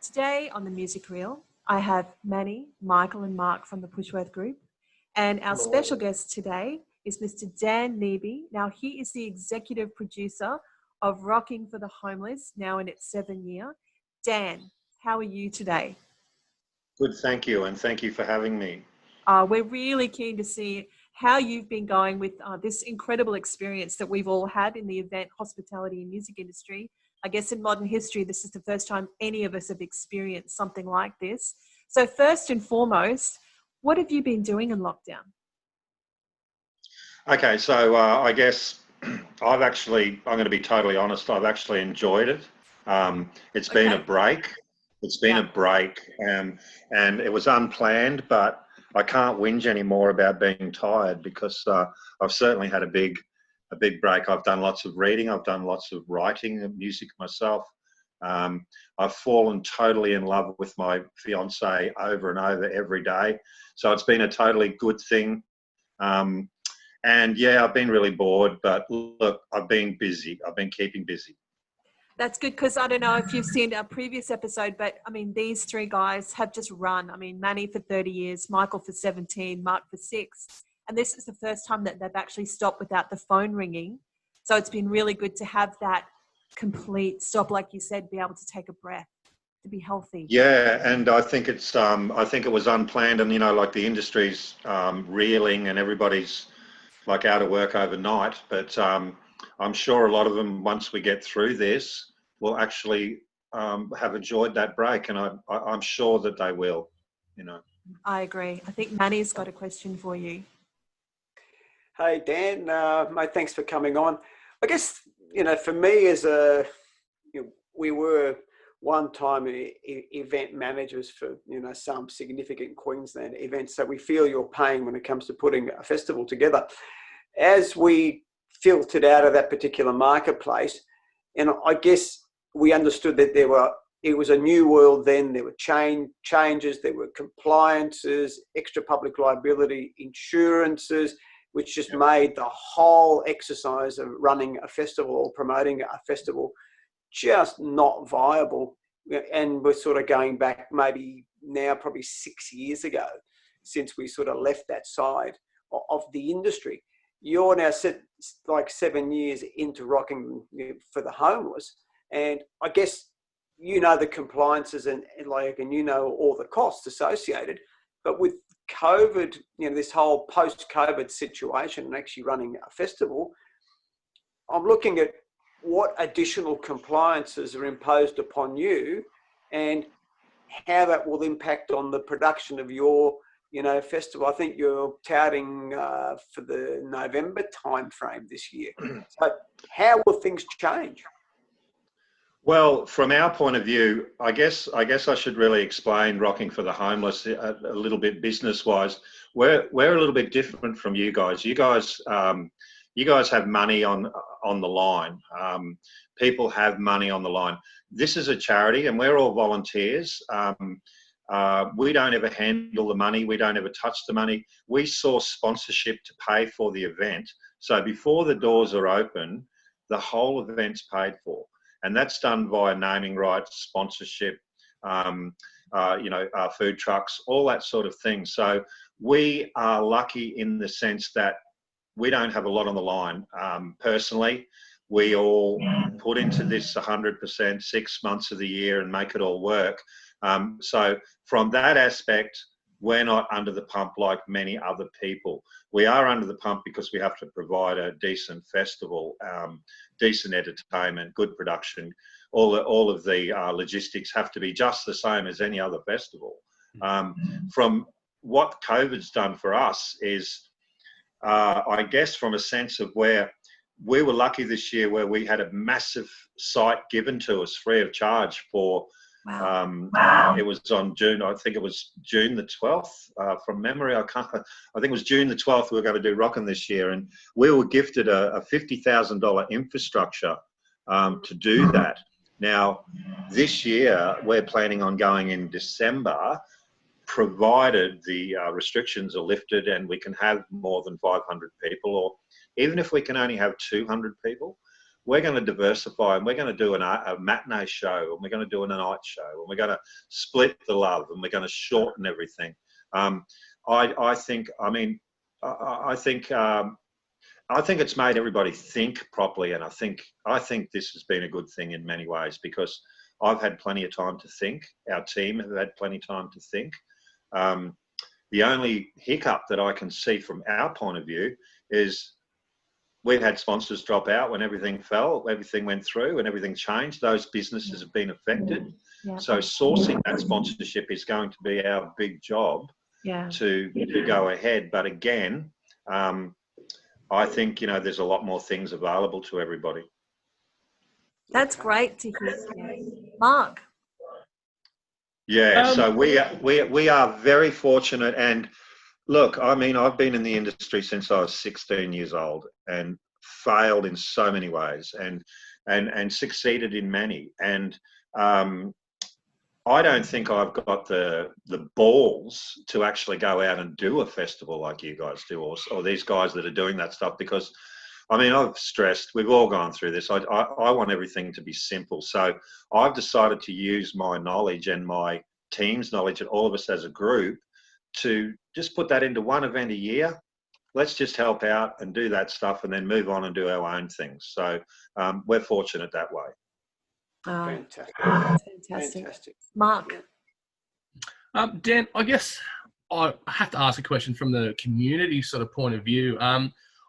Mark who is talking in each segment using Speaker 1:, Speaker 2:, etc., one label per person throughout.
Speaker 1: Today on the Music Reel, I have Manny, Michael and Mark from the Pushworth Group. And our special guest today is Mr. Dan Nebe. Now, he is the executive producer of Rockin’4 The Homeless, now in its 7th year. Dan, how are you today?
Speaker 2: Good, thank you. And thank you for having me.
Speaker 1: We're really keen to see how you've been going with this incredible experience that we've all had in the event, hospitality and music industry. I guess in modern history, this is the first time any of us have experienced something like this. So first and foremost, what have you been doing in lockdown?
Speaker 2: Okay, so I guess I'm going to be totally honest, I've actually enjoyed it. It's been a break. It's been a break, and it was unplanned, but I can't whinge anymore about being tired because I've certainly had a big break. I've done lots of reading. I've done lots of writing of music myself. I've fallen totally in love with my fiance over and over every day. So it's been a totally good thing. And yeah, I've been really bored, but look, I've been busy. I've been keeping busy.
Speaker 1: That's good, because I don't know if you've seen our previous episode, but I mean, these three guys have just run. I mean, Manny for 30 years, Michael for 17, Mark for 6. And this is the first time that they've actually stopped without the phone ringing. So it's been really good to have that complete stop, like you said, be able to take a breath, to be healthy.
Speaker 2: Yeah, and I think it's I think it was unplanned, and like the industry's reeling and everybody's like out of work overnight. But I'm sure a lot of them, once we get through this, will actually have enjoyed that break, and I'm sure that they will.
Speaker 1: I agree. I think Manny's got a question for you.
Speaker 3: Hey Dan, mate, thanks for coming on. I guess for me we were one-time event managers for some significant Queensland events, so we feel your pain when it comes to putting a festival together. As we filtered out of that particular marketplace, and I guess we understood that it was a new world then. There were changes, there were compliances, extra public liability insurances, which just made the whole exercise of running a festival or promoting a festival just not viable. And we're sort of going back maybe now probably 6 years ago since we sort of left that side of the industry. You're now like 7 years into Rockin’4 The Homeless, and I guess the compliances and all the costs associated. But with COVID, this whole post-COVID situation and actually running a festival, I'm looking at what additional compliances are imposed upon you and how that will impact on the production of your festival. I think you're touting for the November timeframe this year. So how will things change?
Speaker 2: Well, from our point of view, I guess I should really explain Rockin’4 The Homeless a little bit business-wise. We're a little bit different from you guys. You guys have money on the line. People have money on the line. This is a charity, and we're all volunteers. We don't ever handle the money. We don't ever touch the money. We source sponsorship to pay for the event. So before the doors are open, the whole event's paid for. And that's done via naming rights, sponsorship, food trucks, all that sort of thing. So we are lucky in the sense that we don't have a lot on the line. Personally, we all put into this 100% 6 months of the year and make it all work. So from that aspect, we're not under the pump like many other people. We are under the pump because we have to provide a decent festival, decent entertainment, good production. All of the logistics have to be just the same as any other festival. From what COVID's done for us is, I guess from a sense of where we were lucky this year, where we had a massive site given to us free of charge for, it was on June, I think it was June the 12th, from memory, I think it was June the 12th we were going to do Rockin' this year, and we were gifted a $50,000 infrastructure to do that. Now, this year, we're planning on going in December, provided the restrictions are lifted and we can have more than 500 people, or even if we can only have 200 people, we're going to diversify, and we're going to do a matinee show, and we're going to do a night show, and we're going to split the love, and we're going to shorten everything. I think it's made everybody think properly, and I think this has been a good thing in many ways, because I've had plenty of time to think. Our team have had plenty of time to think. The only hiccup that I can see from our point of view is we've had sponsors drop out when everything fell, everything went through and everything changed. Those businesses have been affected. Yeah. So sourcing that sponsorship is going to be our big job to go ahead. But again, I think, there's a lot more things available to everybody.
Speaker 1: That's great to hear. Mark.
Speaker 2: Yeah, so we are very fortunate. And look, I mean, I've been in the industry since I was 16 years old and failed in so many ways and succeeded in many. And I don't think I've got the balls to actually go out and do a festival like you guys do, or these guys that are doing that stuff, because I mean, I've stressed, we've all gone through this. I want everything to be simple. So I've decided to use my knowledge and my team's knowledge, and all of us as a group, to just put that into one event a year. Let's just help out and do that stuff, and then move on and do our own things. So we're fortunate that way.
Speaker 1: Fantastic. Mark.
Speaker 4: Dan, I guess I have to ask a question from the community sort of point of view.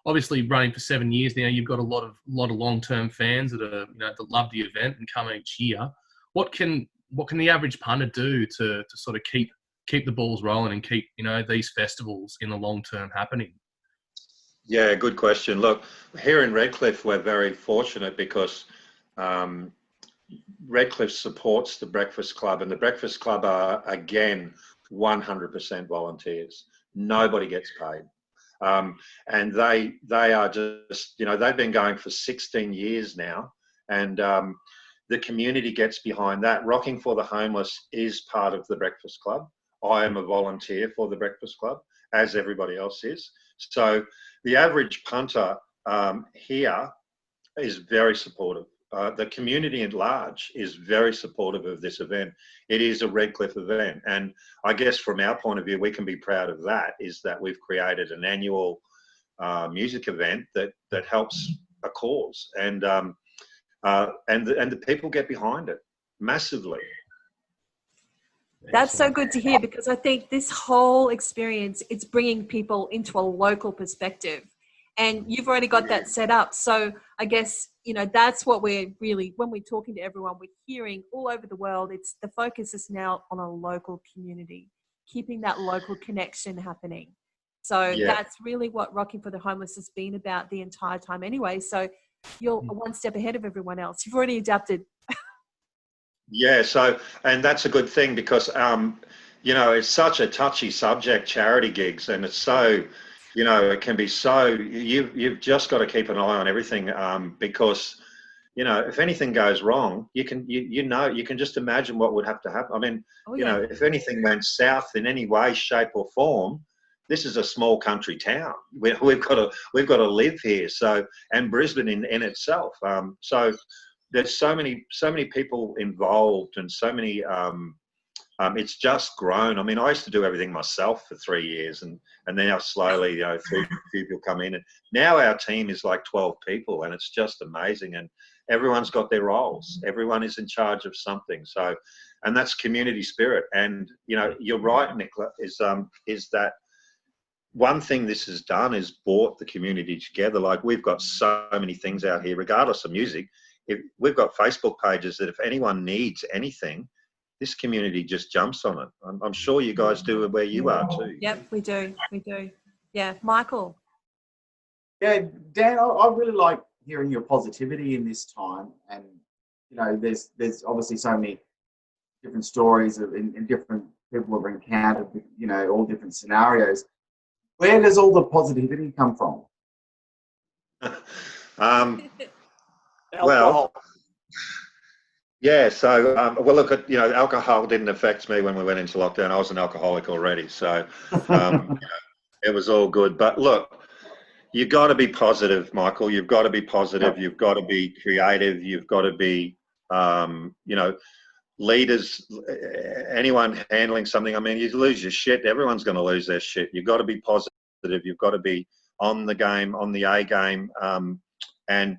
Speaker 4: Obviously, running for 7 years now, you've got a lot of long-term fans that are that love the event and come each year. What can the average punter do to sort of keep the balls rolling and keep these festivals in the long term happening?
Speaker 2: Yeah, good question. Look, here in Redcliffe, we're very fortunate because Redcliffe supports the Breakfast Club, and the Breakfast Club are, again, 100% volunteers. Nobody gets paid. And they are just, they've been going for 16 years now, and the community gets behind that. Rockin’4 The Homeless is part of the Breakfast Club. I am a volunteer for the Breakfast Club, as everybody else is. So the average punter here is very supportive. The community at large is very supportive of this event. It is a Redcliffe event, and I guess from our point of view, we can be proud of that, is that we've created an annual music event that helps a cause, and the people get behind it massively.
Speaker 1: That's so good to hear, because I think this whole experience, it's bringing people into a local perspective, and you've already got that set up. So I guess, that's what we're really, when we're talking to everyone, we're hearing all over the world, it's the focus is now on a local community, keeping that local connection happening. So that's really what Rockin’4 The Homeless has been about the entire time anyway. So you're one step ahead of everyone else. You've already adapted.
Speaker 2: Yeah, and that's a good thing, because, it's such a touchy subject, charity gigs, and it's so, it can be so, you've just got to keep an eye on everything, because, if anything goes wrong, you can just imagine what would have to happen. I mean, if anything went south in any way, shape or form, this is a small country town. We've got to live here. So, and Brisbane in itself. So there's so many people involved, and so many, it's just grown. I mean, I used to do everything myself for 3 years, and now slowly, a few people come in, and now our team is like 12 people, and it's just amazing. And everyone's got their roles. Everyone is in charge of something. So, and that's community spirit. And, you're right, Nicola, is that one thing this has done is brought the community together. Like, we've got so many things out here, regardless of music. We've got Facebook pages that if anyone needs anything, this community just jumps on it. I'm sure you guys do where you are too.
Speaker 1: Yep, we do. Yeah, Michael.
Speaker 5: Yeah, Dan, I really like hearing your positivity in this time, and there's obviously so many different stories and different people have encountered, all different scenarios. Where does all the positivity come from?
Speaker 2: Well, yeah. So, look, alcohol didn't affect me when we went into lockdown. I was an alcoholic already, so it was all good. But look, You've got to be positive, Michael. You've got to be positive.
Speaker 5: Yeah.
Speaker 2: You've got to be creative. You've got to be, leaders, anyone handling something. I mean, you lose your shit. Everyone's going to lose their shit. You've got to be positive. You've got to be on the game, on the A game. And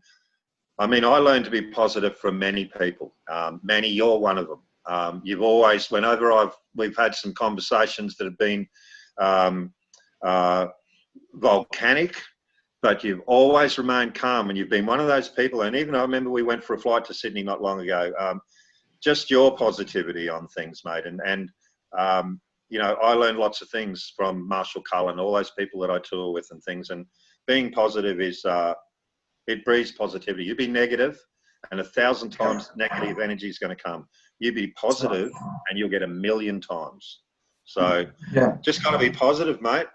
Speaker 2: I mean, I learned to be positive from many people. Manny, you're one of them. You've always, whenever we've had some conversations that have been volcanic, but you've always remained calm, and you've been one of those people. And even I remember we went for a flight to Sydney not long ago. Just your positivity on things, mate. And I learned lots of things from Marshall Cullen, all those people that I tour with and things. And being positive is, it breeds positivity. You be negative, and 1,000 times negative energy is going to come. You be positive, and you'll get 1,000,000 times. So just got to be positive, mate.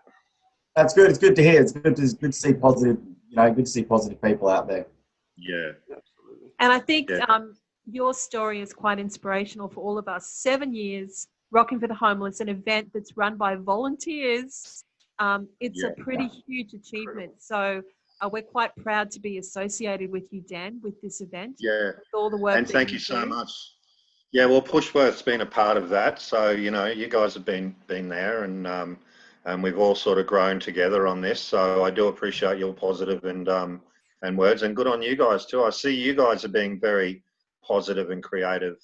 Speaker 5: That's good. It's good to hear. It's good to see positive. Good to see positive people out there.
Speaker 2: Yeah,
Speaker 3: Absolutely.
Speaker 1: And I think your story is quite inspirational for all of us. 7 years, Rockin’4 The Homeless, an event that's run by volunteers. It's a pretty huge achievement. So we're quite proud to be associated with you, Dan, with this event.
Speaker 2: Yeah.
Speaker 1: With all the work.
Speaker 2: And thank you so much. Yeah, well, Pushworth's been a part of that. So, you guys have been there, and we've all sort of grown together on this. So I do appreciate your positive and words, and good on you guys too. I see you guys are being very positive and creative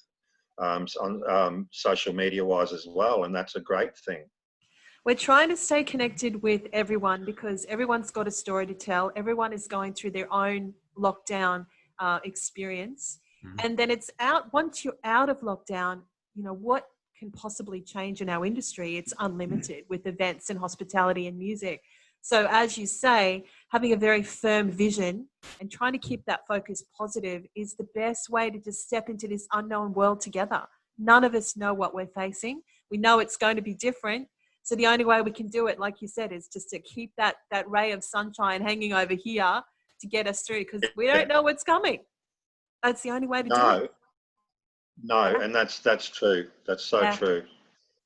Speaker 2: on social media wise as well, and that's a great thing.
Speaker 1: We're trying to stay connected with everyone because everyone's got a story to tell. Everyone is going through their own lockdown experience. And then it's out, once you're out of lockdown, what can possibly change in our industry? It's unlimited with events and hospitality and music. So as you say, having a very firm vision and trying to keep that focus positive is the best way to just step into this unknown world together. None of us know what we're facing. We know it's going to be different. So the only way we can do it, like you said, is just to keep that ray of sunshine hanging over here to get us through, because we don't know what's coming. That's the only way to do it.
Speaker 2: No, and that's true. That's so true.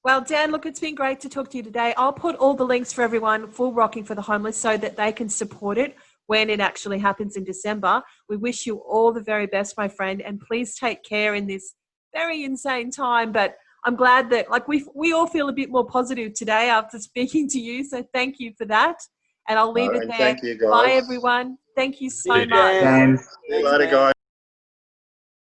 Speaker 1: Well, Dan, look, it's been great to talk to you today. I'll put all the links for everyone for Rockin’4 The Homeless so that they can support it when it actually happens in December. We wish you all the very best, my friend, and please take care in this very insane time. But I'm glad that we all feel a bit more positive today after speaking to you. So thank you for that. And I'll leave it there.
Speaker 2: Thank you, guys.
Speaker 1: Bye, everyone. Thank you so much.
Speaker 5: Dan.
Speaker 2: See you later, guys.